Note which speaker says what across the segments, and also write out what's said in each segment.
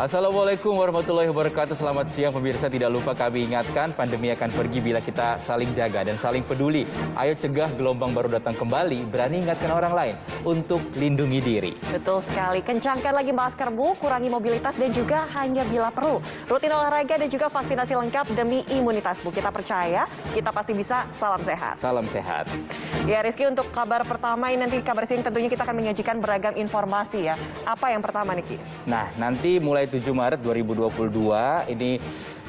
Speaker 1: Assalamualaikum warahmatullahi wabarakatuh. Selamat siang pemirsa. Tidak lupa kami ingatkan, pandemi akan pergi bila kita saling jaga dan saling peduli. Ayo cegah gelombang baru datang kembali. Berani ingatkan orang lain untuk lindungi diri.
Speaker 2: Betul sekali. Kencangkan lagi maskermu, kurangi mobilitas dan juga hanya bila perlu. Rutin olahraga dan juga vaksinasi lengkap demi imunitasmu. Kita percaya, kita pasti bisa. Salam sehat.
Speaker 1: Salam sehat.
Speaker 2: Ya Rizky, untuk kabar pertama ini nanti kabar siang tentunya kita akan menyajikan beragam informasi ya. Apa yang pertama nih Ki?
Speaker 1: Nah, nanti mulai 7 Maret 2022 ini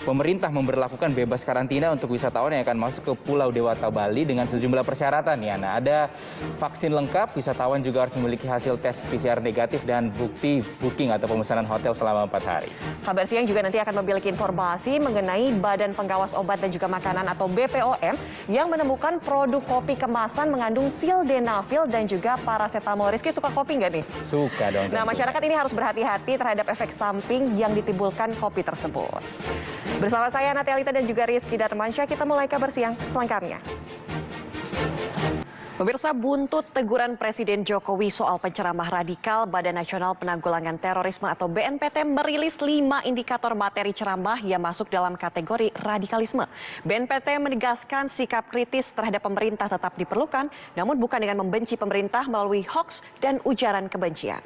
Speaker 1: pemerintah memberlakukan bebas karantina untuk wisatawan yang akan masuk ke Pulau Dewata Bali dengan sejumlah persyaratan ya. Nah, ada vaksin lengkap, wisatawan juga harus memiliki hasil tes PCR negatif dan bukti booking atau pemesanan hotel selama 4 hari.
Speaker 2: Kabar siang juga nanti akan memiliki informasi mengenai Badan Pengawas Obat dan juga Makanan atau BPOM yang menemukan produk kopi kemasan mengandung sildenafil dan juga paracetamol. Rizky suka kopi nggak nih?
Speaker 1: Suka dong.
Speaker 2: Nah, masyarakat ini harus berhati-hati terhadap efek samping yang ditimbulkan kopi tersebut. Bersama saya Natalita dan juga Rizky Darmansyah, kita mulai kabar siang selengkapnya. Pemirsa, buntut teguran Presiden Jokowi soal penceramah radikal, Badan Nasional Penanggulangan Terorisme atau BNPT merilis 5 indikator materi ceramah yang masuk dalam kategori radikalisme. BNPT menegaskan sikap kritis terhadap pemerintah tetap diperlukan, namun bukan dengan membenci pemerintah melalui hoaks dan ujaran kebencian.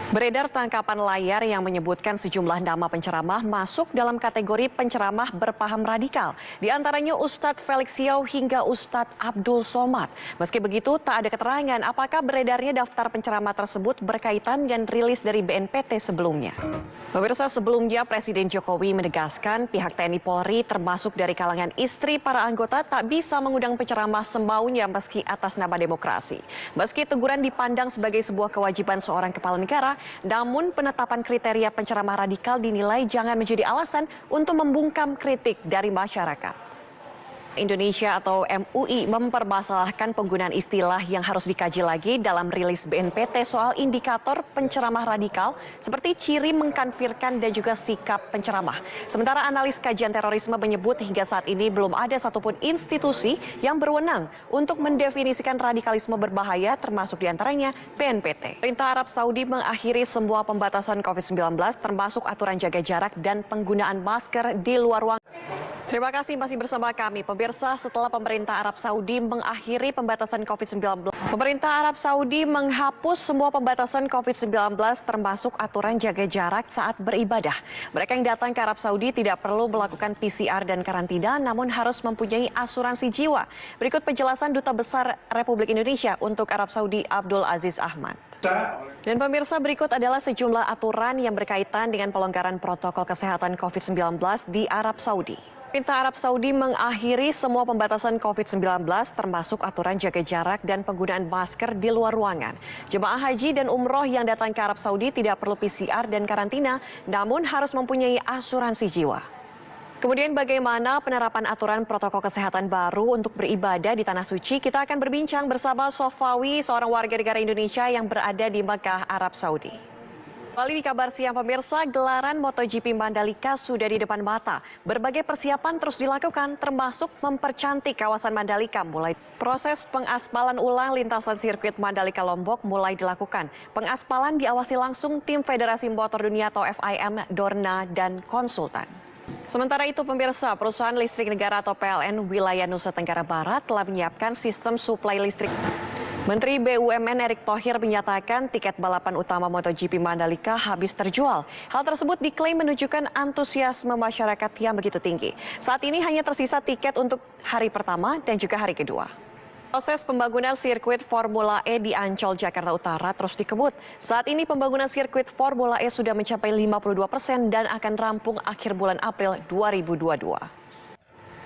Speaker 2: Beredar tangkapan layar yang menyebutkan sejumlah nama penceramah masuk dalam kategori penceramah berpaham radikal. Di antaranya Ustadz Felix Xiao hingga Ustadz Abdul Somad. Meski begitu, tak ada keterangan apakah beredarnya daftar penceramah tersebut berkaitan dengan rilis dari BNPT sebelumnya. Pemirsa, sebelumnya Presiden Jokowi menegaskan pihak TNI Polri termasuk dari kalangan istri para anggota tak bisa mengundang penceramah semaunya meski atas nama demokrasi. Meski teguran dipandang sebagai sebuah kewajiban seorang kepala negara, namun penetapan kriteria penceramah radikal dinilai jangan menjadi alasan untuk membungkam kritik dari masyarakat. Indonesia atau MUI mempermasalahkan penggunaan istilah yang harus dikaji lagi dalam rilis BNPT soal indikator penceramah radikal seperti ciri mengkafirkan dan juga sikap penceramah. Sementara analis kajian terorisme menyebut hingga saat ini belum ada satupun institusi yang berwenang untuk mendefinisikan radikalisme berbahaya termasuk diantaranya BNPT. Pemerintah Arab Saudi mengakhiri semua pembatasan COVID-19 termasuk aturan jaga jarak dan penggunaan masker di luar ruangan. Terima kasih masih bersama kami. Pemirsa, setelah pemerintah Arab Saudi mengakhiri pembatasan COVID-19, pemerintah Arab Saudi menghapus semua pembatasan COVID-19 termasuk aturan jaga jarak saat beribadah. Mereka yang datang ke Arab Saudi tidak perlu melakukan PCR dan karantina, namun harus mempunyai asuransi jiwa. Berikut penjelasan Duta Besar Republik Indonesia untuk Arab Saudi, Abdul Aziz Ahmad. Dan pemirsa, berikut adalah sejumlah aturan yang berkaitan dengan pelonggaran protokol kesehatan COVID-19 di Arab Saudi. Pemerintah Arab Saudi mengakhiri semua pembatasan COVID-19 termasuk aturan jaga jarak dan penggunaan masker di luar ruangan. Jemaah haji dan umroh yang datang ke Arab Saudi tidak perlu PCR dan karantina, namun harus mempunyai asuransi jiwa. Kemudian bagaimana penerapan aturan protokol kesehatan baru untuk beribadah di Tanah Suci? Kita akan berbincang bersama Sofawi, seorang warga negara Indonesia yang berada di Mekah, Arab Saudi. Kembali di kabar siang pemirsa, gelaran MotoGP Mandalika sudah di depan mata. Berbagai persiapan terus dilakukan termasuk mempercantik kawasan Mandalika. Mulai proses pengaspalan ulang lintasan sirkuit Mandalika Lombok mulai dilakukan. Pengaspalan diawasi langsung tim Federasi Motor Dunia atau FIM, Dorna, dan konsultan. Sementara itu pemirsa, perusahaan listrik negara atau PLN wilayah Nusa Tenggara Barat telah menyiapkan sistem suplai listrik. Menteri BUMN Erick Thohir menyatakan tiket balapan utama MotoGP Mandalika habis terjual. Hal tersebut diklaim menunjukkan antusiasme masyarakat yang begitu tinggi. Saat ini hanya tersisa tiket untuk hari pertama dan juga hari kedua. Proses pembangunan sirkuit Formula E di Ancol, Jakarta Utara terus dikebut. Saat ini pembangunan sirkuit Formula E sudah mencapai 52% dan akan rampung akhir bulan April 2022.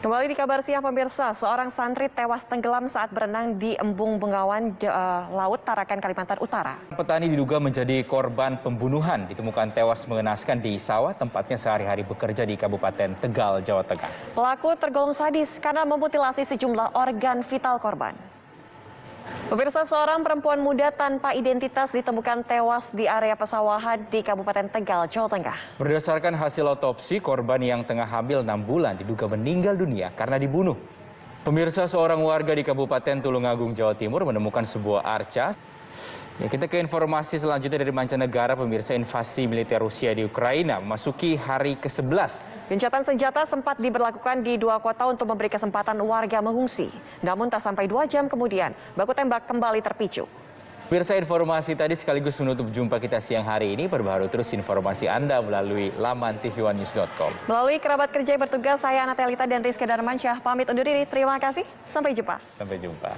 Speaker 2: Kembali di kabar siang pemirsa, seorang santri tewas tenggelam saat berenang di Embung Bengawan Laut Tarakan, Kalimantan Utara.
Speaker 1: Petani diduga menjadi korban pembunuhan, ditemukan tewas mengenaskan di sawah tempatnya sehari-hari bekerja di Kabupaten Tegal, Jawa Tengah.
Speaker 2: Pelaku tergolong sadis karena memutilasi sejumlah organ vital korban. Pemirsa, seorang perempuan muda tanpa identitas ditemukan tewas di area pesawahan di Kabupaten Tegal, Jawa Tengah.
Speaker 1: Berdasarkan hasil otopsi, korban yang tengah hamil 6 bulan diduga meninggal dunia karena dibunuh. Pemirsa, seorang warga di Kabupaten Tulungagung, Jawa Timur menemukan sebuah arca Ya, kita ke informasi selanjutnya dari mancanegara. Pemirsa, invasi militer Rusia di Ukraina memasuki hari ke-11.
Speaker 2: Gencatan senjata sempat diberlakukan di 2 kota untuk memberi kesempatan warga mengungsi. Namun tak sampai 2 jam kemudian, baku tembak kembali terpicu.
Speaker 1: Pemirsa, informasi tadi sekaligus menutup jumpa kita siang hari ini. Perbaharui terus informasi Anda melalui laman tv1news.com.
Speaker 2: Melalui kerabat kerja yang bertugas, saya Natelita dan Rizky Darmansyah pamit undur diri. Terima kasih, sampai jumpa.
Speaker 1: Sampai jumpa.